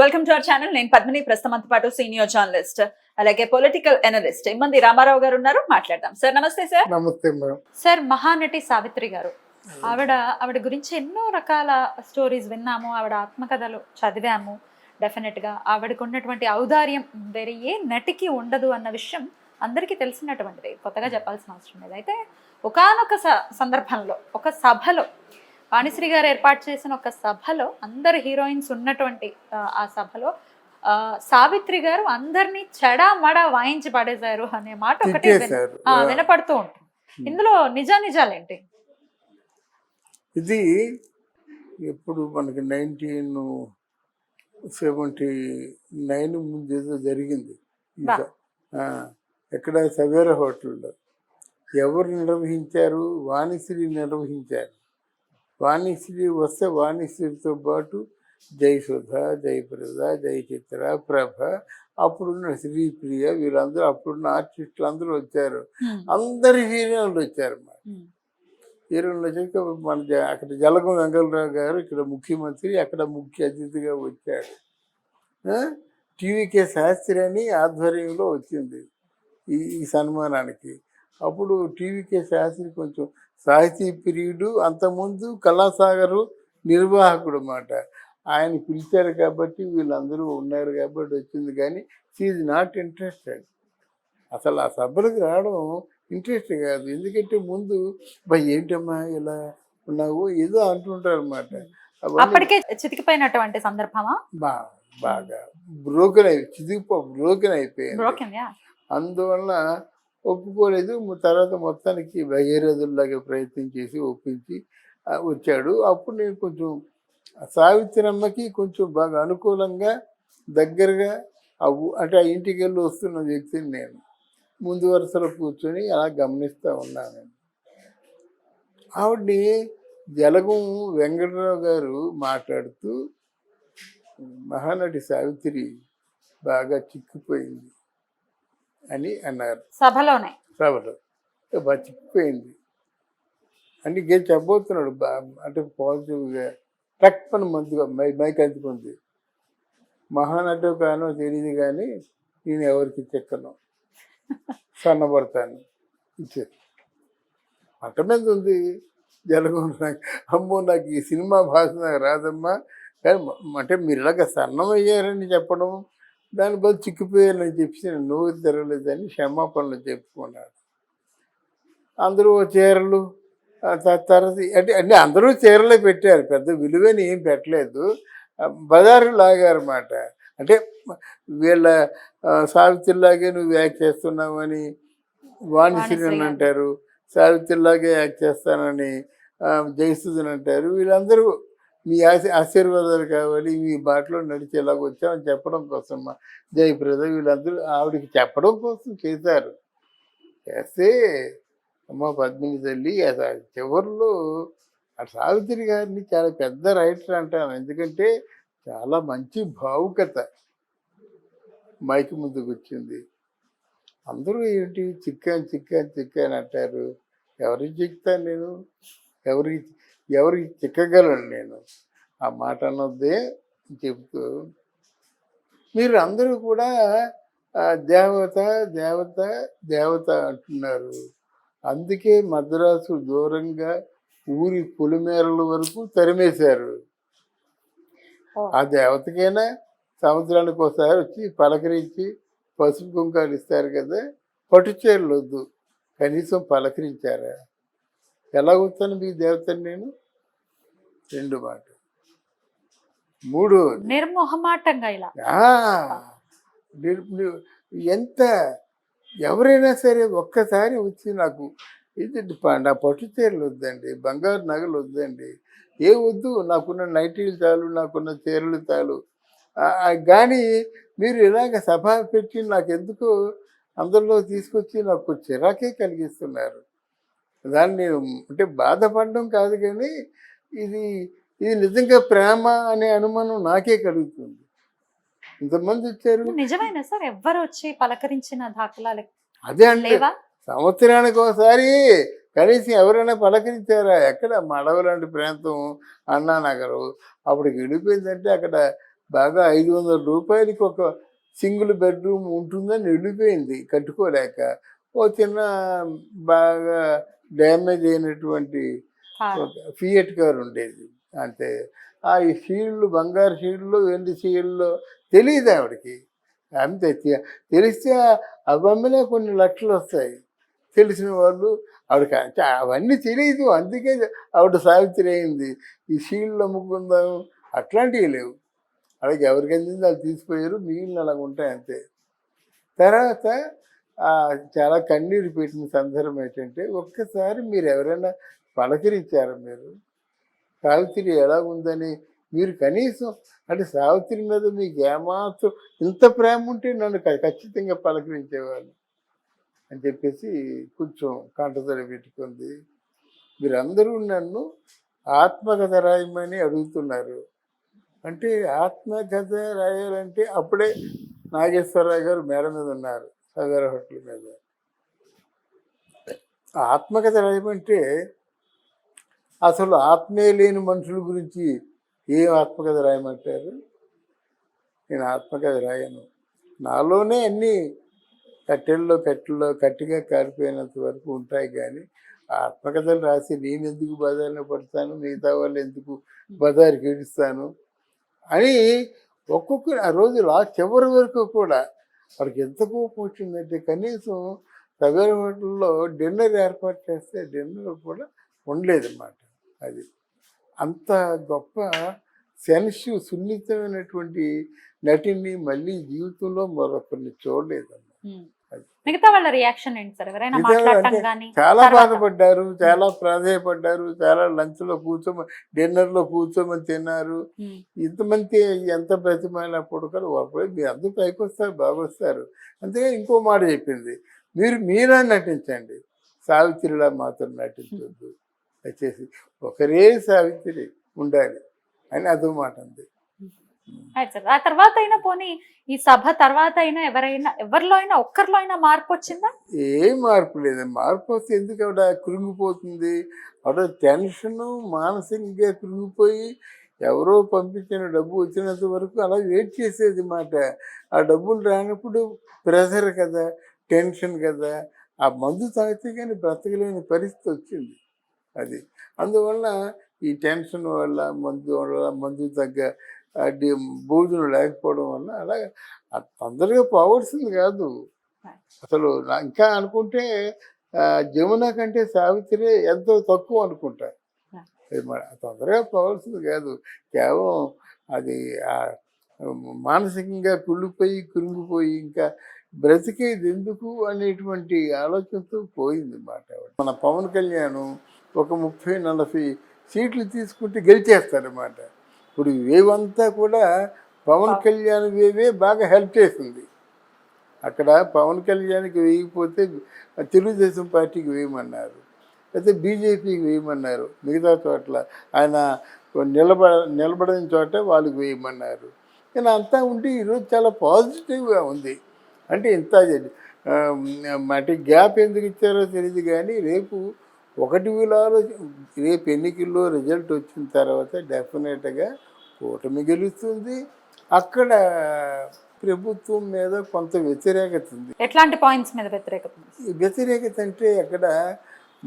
Welcome to our channel. నేను పద్మిని, ప్రస్తుతంతో పాటు senior journalist అలాగే పొలిటికల్ అనలిస్ట్ ఇమ్మంది రామారావు గారు ఉన్నారు. మాట్లాడదాం. సార్ నమస్తే. సార్ నమస్తే మేడం. సార్, మహానటి సావిత్రి గారు, ఆవిడ గురించి ఎన్నో రకాల స్టోరీస్ విన్నాము, ఆవిడ ఆత్మకథలు చదివాము. డెఫినెట్ గా ఆవిడకు ఉన్నటువంటి ఔదార్యం వేరే ఏ నటికి ఉండదు అన్న విషయం అందరికీ తెలిసినటువంటిది, కొత్తగా చెప్పాల్సిన అవసరం లేదు. అయితే ఒకానొక సందర్భంలో ఒక సభలో, వాణిశ్రీ గారు ఏర్పాటు చేసిన ఒక సభలో, అందరు హీరోయిన్స్ ఉన్నటువంటి ఆ సభలో సావిత్రి గారు అందరినీ చెడామడా వాయించి పడేశారు అనే మాట ఒకటి వినపడుతూ ఉంటుంది. ఇందులో నిజాలేంటి? ఇది ఎప్పుడు మనకి 1979 ముందు ఏదో జరిగింది. ఎక్కడ సవేరా హోటల్లో ఎవరు నిర్వహించారు? వాణిశ్రీ నిర్వహించారు. వాణిశ్రీ వస్తే వాణిశ్రీతో పాటు జయసుధ, జయప్రద, జయచిత్ర, ప్రభ, అప్పుడున్న శ్రీప్రియ, వీళ్ళందరూ అప్పుడున్న ఆర్టిస్టులు అందరూ వచ్చారు. అందరు హీరోయిన్లు వచ్చారు. హీరోయిన్లు వచ్చాక మన అక్కడ జలగం వెంకటరావు గారు ఇక్కడ ముఖ్యమంత్రి, అక్కడ ముఖ్య అతిథిగా వచ్చాడు. టీవీకే శాస్త్రి అని ఆధ్వర్యంలో వచ్చింది ఈ సన్మానానికి. అప్పుడు టీవీకే శాస్త్రి కొంచెం సాహితీ ప్రియుడు, అంతకుముందు కళాసాగరు నిర్వాహకుడు అన్నమాట. ఆయన పిలిచారు కాబట్టి వీళ్ళందరూ ఉన్నారు కాబట్టి వచ్చింది. కానీ షీఈ్ నాట్ ఇంట్రెస్టెడ్. అసలు ఆ సభలకు రావడం ఇంట్రెస్ట్ కాదు. ఎందుకంటే ముందు ఏంటమ్మా ఇలా ఉన్నావు ఏదో అంటుంటారు అన్నమాట. అప్పటికే చితికిపోయినటువంటి సందర్భమా? బాగా బ్రోకెన్ అయిపోయింది. అందువల్ల ఒప్పుకోలేదు. తర్వాత మొత్తానికి భగీరథుల్లాగా ప్రయత్నం చేసి ఒప్పించి వచ్చాడు. అప్పుడు నేను కొంచెం సావిత్రమ్మకి కొంచెం బాగా అనుకూలంగా దగ్గరగా అంటే ఆ ఇంటికి వెళ్ళి వస్తున్న వ్యక్తిని నేను ముందు వరుసలో కూర్చొని అలా గమనిస్తూ ఉన్నాను. ఆవిడ్ని జలగం వెంకటరావు గారు మాట్లాడుతూ మహానటి సావిత్రి బాగా చిక్కిపోయింది అని అన్నారు. సభలో బాగా చిక్కిపోయింది అని చెప్పబోతున్నాడు. అంటే పాజిటివ్గా టక్ పని మందుగా మైక్ అందుకుంది. మహానటి కానో తెలియదు కానీ నేను ఎవరికి చెక్కను, సన్నబడతాను ఇచ్చారు. అట్ట మీద ఉంది జలగం. అమ్మో నాకు ఈ సినిమా భాష నాకు రాదమ్మా, కానీ అంటే మీరు ఇలాగ సన్నమయ్యారని చెప్పడం, దాని బదులు చిక్కిపోయారని చెప్పి నేను నోరు తెరవలేదని క్షమాపణలు చెప్పుకున్నాడు. అందరూ చీరలు తర్వాత అంటే అందరూ చీరలే పెట్టారు, పెద్ద విలువని ఏం పెట్టలేదు. బజారు లాగారన్నమాట. అంటే వీళ్ళ సావిత్రిలాగే నువ్వు యాక్ట్ చేస్తున్నావు అని వాణిశ్రీని అంటారు, సావిత్రిలాగే యాక్ట్ చేస్తానని జయసుధని అంటారు. వీళ్ళందరూ మీ ఆశీర్వాదాలు కావాలి, మీ బాటలో నడిచేలాగా వచ్చామని చెప్పడం కోసం జయప్రద వీళ్ళందరూ ఆవిడకి చెప్పడం కోసం చేశారు. చేస్తే అమ్మ పద్మిని తల్లి చివరిలో ఆ సావిత్రి గారిని చాలా పెద్ద రైటర్ అంటాను. ఎందుకంటే చాలా మంచి భావుకత మైక్ ముందుకు వచ్చింది. అందరూ ఏంటి చిక్కాను అంటారు. ఎవరికి చిక్కుతాను నేను? ఎవరికి చిక్కగలను నేను? ఆ మాట అన్నదే చెప్తూ మీరు అందరూ కూడా దేవత దేవత దేవత అంటున్నారు. అందుకే మద్రాసు దూరంగా ఊరి పొలిమేరల వరకు తరిమేశారు. ఆ దేవతకైనా సంవత్సరానికి ఒకసారి వచ్చి పలకరించి పసుపు కుంకాలు ఇస్తారు కదా, పట్టుచీరలు వద్దు, కనీసం పలకరించారా? ఎలా వస్తాను మీ దేవతని నేను? 2 మాట. 3 నిర్మోహమాటంగా ఇలా ఎంత ఎవరైనా సరే ఒక్కసారి వచ్చి నాకు ఇది నా పట్టు చీరలు వద్దండి, బంగారు నగలు వద్దండి, ఏ వద్దు, నాకున్న నైటీలు చాలు, నాకున్న చీరలు చాలు. కానీ మీరు ఇలాగ సభ పెట్టి నాకెందుకు అందరిలో తీసుకొచ్చి నాకు చిరాకే కలిగిస్తున్నారు. దాన్ని నేను అంటే బాధపడడం కాదు, కానీ ఇది నిజంగా ప్రేమ అనే అనుమానం నాకే కలుగుతుంది. ఇంతమంది వచ్చారు. నిజమేనా సార్? ఎవ్వరు వచ్చి పలకరించిన దాఖలాలు అదే అండి. సంవత్సరానికి ఒకసారి కనీసం ఎవరైనా పలకరించారా? ఎక్కడ మడవ లాంటి ప్రాంతం, అన్నానగరు, అప్పటికి వెళ్ళిపోయిందంటే అక్కడ బాగా 500 రూపాయలకి ఒక సింగిల్ బెడ్రూమ్ ఉంటుందని వెళ్ళిపోయింది కట్టుకోలేక. ఓ చిన్న బాగా డ్యామేజ్ అయినటువంటి కారం. ఒక ఫియట్ కార్ ఉండేది అంతే. ఆ ఈ షీల్డ్లు బంగారు షీల్డ్లు వెండి షీల్డ్లు తెలియదు ఆవిడకి. అంతే తెలిస్తే అవమ్మనే కొన్ని లక్షలు వస్తాయి. తెలిసిన వాళ్ళు ఆవిడకి అంటే అవన్నీ తెలియదు. అందుకే ఆవిడ సావిత్రి అయింది. ఈ షీల్డ్లు అమ్ముకుందాం అట్లాంటివి లేవు. అలాగే ఎవరికి అందింది వాళ్ళు తీసిపోయారు. మిగిలిన అలాగ ఉంటాయి అంతే. తర్వాత చాలా కన్నీరు పెట్టిన సందర్భం ఏంటంటే ఒక్కసారి మీరు ఎవరైనా పలకరించారా మీరు? సావిత్రి ఎలా ఉందని మీరు కనీసం అంటే సావిత్రి మీద మీకు ఏమాత్రం ఇంత ప్రేమ ఉంటే నన్ను ఖచ్చితంగా పలకరించేవాళ్ళు అని చెప్పేసి కొంచెం కంటతడి పెట్టుకుంది. మీరందరూ నన్ను ఆత్మకథ రాయమని అడుగుతున్నారు. అంటే ఆత్మకథ రాయాలంటే అప్పుడే నాగేశ్వరరావు గారు మేడ మీద ఉన్నారు సవేర హోటల్ మీద. ఆత్మకథ రాయమంటే అసలు ఆత్మీయ లేని మనుషుల గురించి ఏం ఆత్మకథ రాయమంటారు? నేను ఆత్మకథ రాయను. నాలోనే అన్నీ కట్టెల్లో కట్టిగా కారిపోయినంత వరకు ఉంటాయి. కానీ ఆత్మకథలు రాసి నేను ఎందుకు బజార్లో పడతాను, మిగతా వాళ్ళు ఎందుకు బజారుకి ఏడుస్తాను అని ఒక్కొక్కరు ఆ రోజు చివరి వరకు కూడా వాడికి ఎంత కోపం వచ్చిందంటే కనీసం సవేర హోటల్లో డిన్నర్ ఏర్పాటు చేస్తే డిన్నర్ కూడా ఉండలేదన్నమాట. అది అంత గొప్ప సున్నితమైనటువంటి నటిని మళ్ళీ జీవితంలో మరొకరిని చూడలేదన్నమాట. మిగతా వాళ్ళ రియాక్షన్ ఏంటి సార్? ఎవరైనా మాట్లాడటం కానీ చాలా బాధపడ్డారు, చాలా ప్రాధాయపడ్డారు, చాలా లంచ్లో డిన్నర్లో కూర్చోమని తిన్నారు. ఇంతమంది ఎంత బ్రతిమాలినప్పుడు కూడా అప్పుడే మీరు అందరూ పైకి వస్తారు, బాగొస్తారు. అంతేగా ఇంకో మాట చెప్పింది, మీరా నటించండి, సావిత్రిలా మాత్రం నటించొద్దు, వచ్చేసి ఒకరే సావిత్రి ఉండాలి అని అదో మాట ఉంది. ఆ తర్వాత అయినా పోనీ ఈ సభ తర్వాత అయినా ఎవరిలో అయినా ఒక్కరిలో అయినా మార్పు వచ్చిందా? ఏం మార్పు లేదు. మార్పు వస్తే ఎందుకు ఆవిడ కృంగిపోతుంది? ఆవిడ టెన్షన్ మానసికంగా కృంగిపోయి ఎవరో పంపించిన డబ్బు వచ్చినంత వరకు అలా వెయిట్ చేసేది మాట. ఆ డబ్బులు రానప్పుడు ప్రెషర్ కదా, టెన్షన్ కదా, ఆ మందు తాగితే కానీ బ్రతకలేని పరిస్థితి వచ్చింది. అది అందువల్ల ఈ టెన్షన్ వల్ల మందు తగ్గ భోజనం లేకపోవడం వల్ల అలా తొందరగా పోవాల్సింది కాదు. అసలు ఇంకా అనుకుంటే జమున కంటే సావిత్రి ఎంతో తక్కువ అనుకుంటా. తొందరగా పోవాల్సింది కాదు. కేవలం అది మానసికంగా కృంగిపోయి ఇంకా బ్రతికేది ఎందుకు అనేటువంటి ఆలోచనతో పోయింది మాట. మన పవన్ కళ్యాణ్ ఒక 30-40 సీట్లు తీసుకుంటే గెలిచేస్తారన్నమాట. ఇప్పుడు వేవంతా కూడా పవన్ కళ్యాణ్ వేవే బాగా హెల్ప్ చేసింది. అక్కడ పవన్ కళ్యాణ్కి వేయకపోతే తెలుగుదేశం పార్టీకి వేయమన్నారు, అయితే బీజేపీకి వేయమన్నారు. మిగతా చోట్ల ఆయన నిలబడిన చోట వాళ్ళకి వేయమన్నారు. కానీ అంతా ఉండి ఈరోజు చాలా పాజిటివ్గా ఉంది. అంటే ఇంత అంటే గ్యాప్ ఎందుకు ఇచ్చారో తెలియదు. కానీ రేపు రేపు ఎన్నికల్లో రిజల్ట్ వచ్చిన తర్వాత డెఫినెట్గా కూటమి గెలుస్తుంది. అక్కడ ప్రభుత్వం మీద కొంత వ్యతిరేకత ఉంది. ఎట్లాంటి పాయింట్స్ మీద వ్యతిరేకత అంటే అక్కడ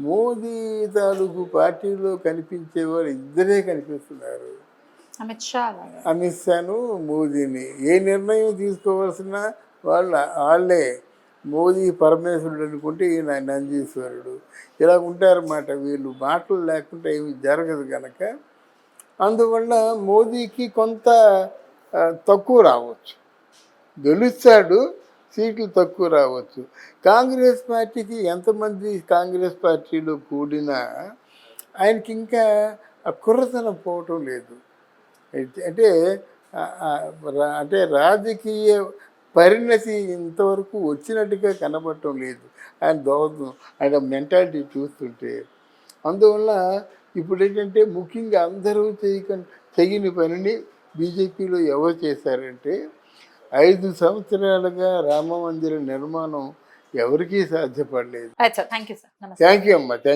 మోదీ తాలూకు పార్టీలో కనిపించేవారు ఇద్దరే కనిపిస్తున్నారు, అమిత్ షాను మోదీని. ఏ నిర్ణయం తీసుకోవాల్సిన వాళ్ళే. మోదీ పరమేశ్వరుడు అనుకుంటే ఈయన నందీశ్వరుడు. ఇలా ఉంటారన్నమాట. వీళ్ళు మాటలు లేకుండా ఏమి జరగదు కనుక అందువల్ల మోదీకి కొంత తక్కువ రావచ్చు, గెలుస్తాడు, సీట్లు తక్కువ రావచ్చు. కాంగ్రెస్ పార్టీకి ఎంతమంది కాంగ్రెస్ పార్టీలో కూడినా ఆయనకి ఇంకా కుర్రతనం పోవటం లేదు. అంటే రాజకీయ పరిణతి ఇంతవరకు వచ్చినట్టుగా కనబడటం లేదు ఆయన మెంటాలిటీ చూస్తుంటే. అందువల్ల ఇప్పుడు ఏంటంటే ముఖ్యంగా అందరూ చేయని పనిని బీజేపీలో ఎవరు చేశారంటే 5 సంవత్సరాలుగా రామ మందిర నిర్మాణం ఎవరికీ సాధ్యపడలేదు. Thank you sir. Thank you అమ్మా, థ్యాంక్ యూ.